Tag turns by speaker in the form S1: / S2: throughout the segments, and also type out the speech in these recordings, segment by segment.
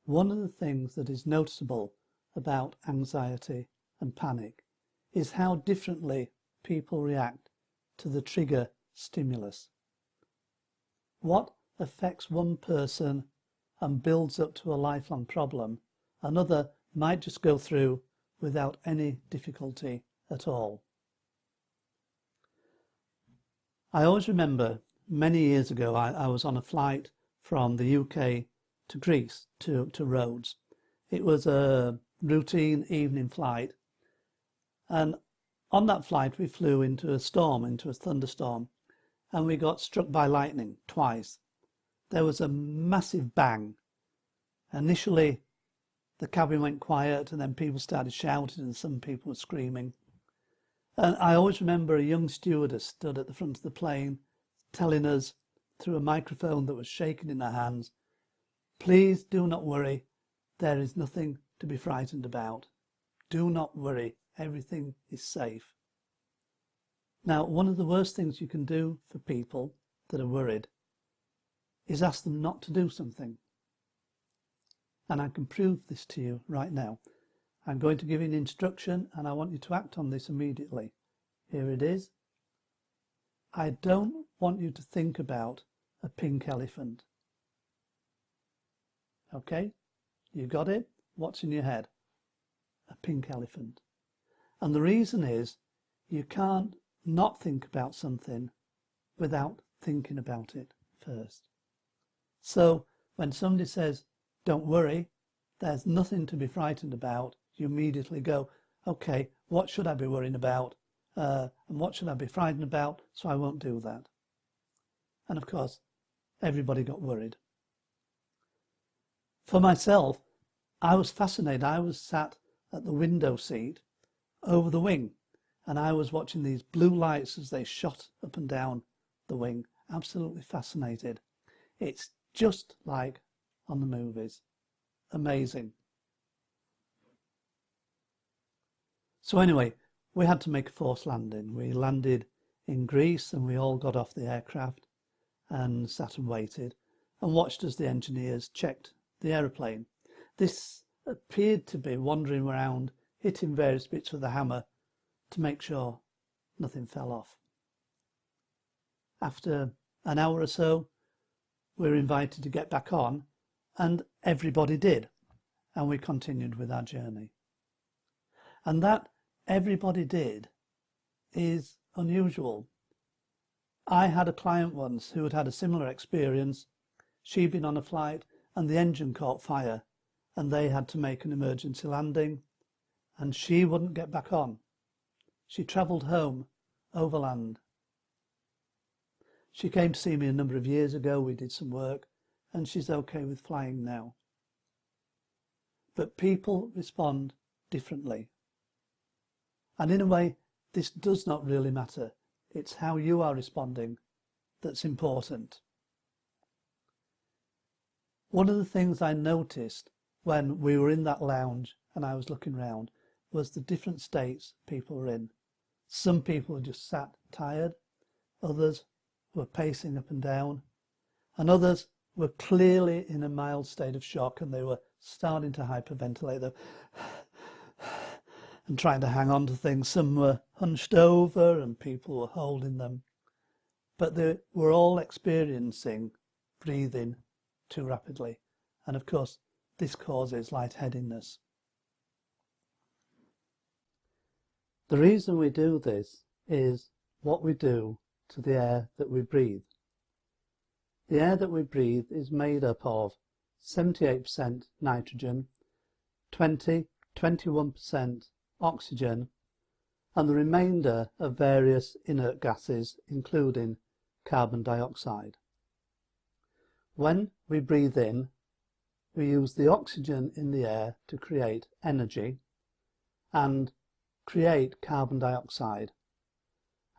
S1: One of the things that is noticeable about anxiety and panic is how differently people react to the trigger stimulus. What affects one person and builds up to a lifelong problem, another might just go through without any difficulty at all. I always remember many years ago I was on a flight from the UK to Greece, to Rhodes. It was a routine evening flight, and on that flight we flew into a storm, into a thunderstorm, and we got struck by lightning twice. There was a massive bang. Initially the cabin went quiet, and then people started shouting and some people were screaming. And I always remember a young stewardess stood at the front of the plane telling us through a microphone that was shaking in her hands, "Please do not worry, there is nothing to be frightened about. Do not worry, everything is safe." Now, one of the worst things you can do for people that are worried is ask them not to do something. And I can prove this to you right now. I'm going to give you an instruction and I want you to act on this immediately. Here it is. I don't want you to think about a pink elephant. Okay? You got it? What's in your head? A pink elephant. And the reason is you can't not think about something without thinking about it first. So when somebody says, "Don't worry, there's nothing to be frightened about," you immediately go, "Okay, what should I be worrying about? And what should I be frightened about? So I won't do that." And of course, everybody got worried. For myself, I was fascinated. I was sat at the window seat over the wing, and I was watching these blue lights as they shot up and down the wing. Absolutely fascinated. It's just like on the movies. Amazing. So anyway, we had to make a forced landing. We landed in Greece and we all got off the aircraft and sat and waited and watched as the engineers checked the aeroplane. This appeared to be wandering around, hitting various bits with a hammer to make sure nothing fell off. After an hour or so, we were invited to get back on, and everybody did, and we continued with our journey. And that everybody did is unusual. I had a client once who had had a similar experience. She'd been on a flight and the engine caught fire and they had to make an emergency landing, and she wouldn't get back on. She travelled home overland. She came to see me a number of years ago. We did some work and she's okay with flying now. But people respond differently. And in a way, this does not really matter. It's how you are responding that's important. One of the things I noticed when we were in that lounge and I was looking around was the different states people were in. Some people were just sat tired, others were pacing up and down, and others were clearly in a mild state of shock and they were starting to hyperventilate and trying to hang on to things. Some were hunched over and people were holding them. But they were all experiencing breathing too rapidly. And of course, this causes lightheadedness. The reason we do this is what we do to the air that we breathe. The air that we breathe is made up of 78% nitrogen, 21% oxygen, and the remainder of various inert gases, including carbon dioxide. When we breathe in, we use the oxygen in the air to create energy and create carbon dioxide,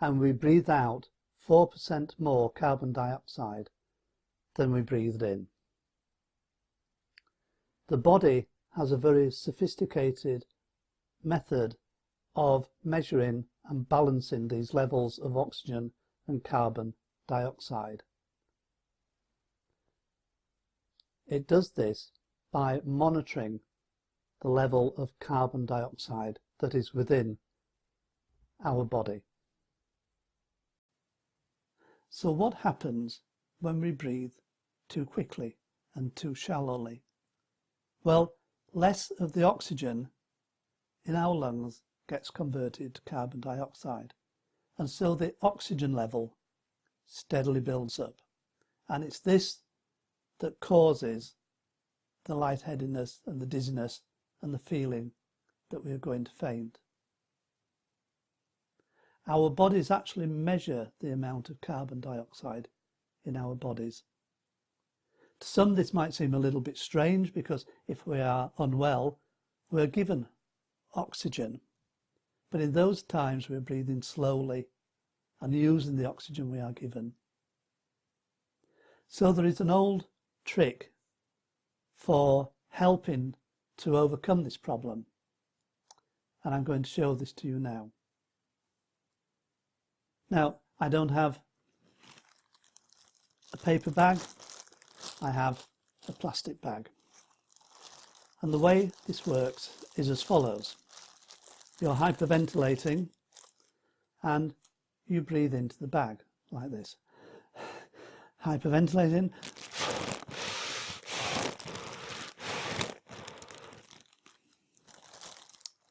S1: and we breathe out 4% more carbon dioxide than we breathed in. The body has a very sophisticated method of measuring and balancing these levels of oxygen and carbon dioxide. It does this by monitoring the level of carbon dioxide that is within our body. So what happens when we breathe too quickly and too shallowly? Well, less of the oxygen in our lungs gets converted to carbon dioxide, and so the oxygen level steadily builds up, and it's this that causes the lightheadedness and the dizziness and the feeling that we are going to faint. Our bodies actually measure the amount of carbon dioxide in our bodies. To some this might seem a little bit strange, because if we are unwell, we're given oxygen, but in those times we're breathing slowly and using the oxygen we are given. So there is an old trick for helping to overcome this problem, and I'm going to show this to you now. Now, I don't have a paper bag, I have a plastic bag. And the way this works is as follows. You're hyperventilating and you breathe into the bag like this. Hyperventilating.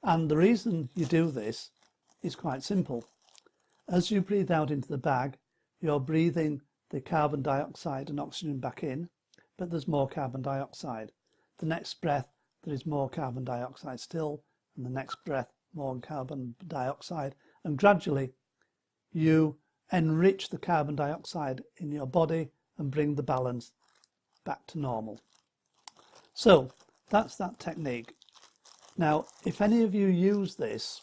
S1: And the reason you do this is quite simple. As you breathe out into the bag, you're breathing the carbon dioxide and oxygen back in, but there's more carbon dioxide. The next breath, there is more carbon dioxide still, and the next breath, more carbon dioxide, and gradually you enrich the carbon dioxide in your body and bring the balance back to normal. So that's that technique. Now, if any of you use this,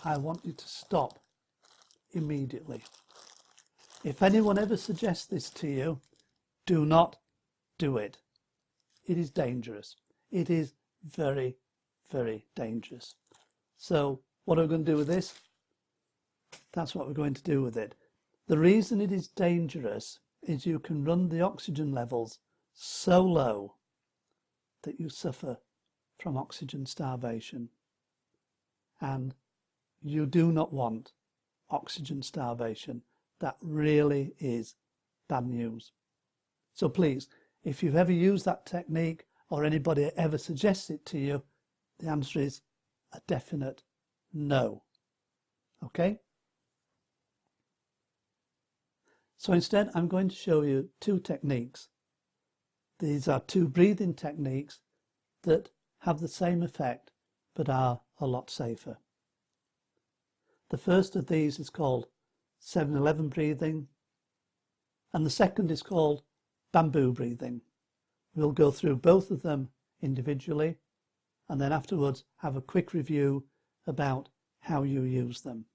S1: I want you to stop immediately. If anyone ever suggests this to you, do not do it. It is dangerous. It is very, very dangerous. So what are we going to do with this? That's what we're going to do with it. The reason it is dangerous is you can run the oxygen levels so low that you suffer from oxygen starvation. And you do not want oxygen starvation. That really is bad news. So please, if you've ever used that technique or anybody ever suggests it to you, the answer is a definite no. Okay? So instead, I'm going to show you two techniques. These are two breathing techniques that have the same effect but are a lot safer. The first of these is called 7-11 breathing, and the second is called bamboo breathing. We'll go through both of them individually and then afterwards have a quick review about how you use them.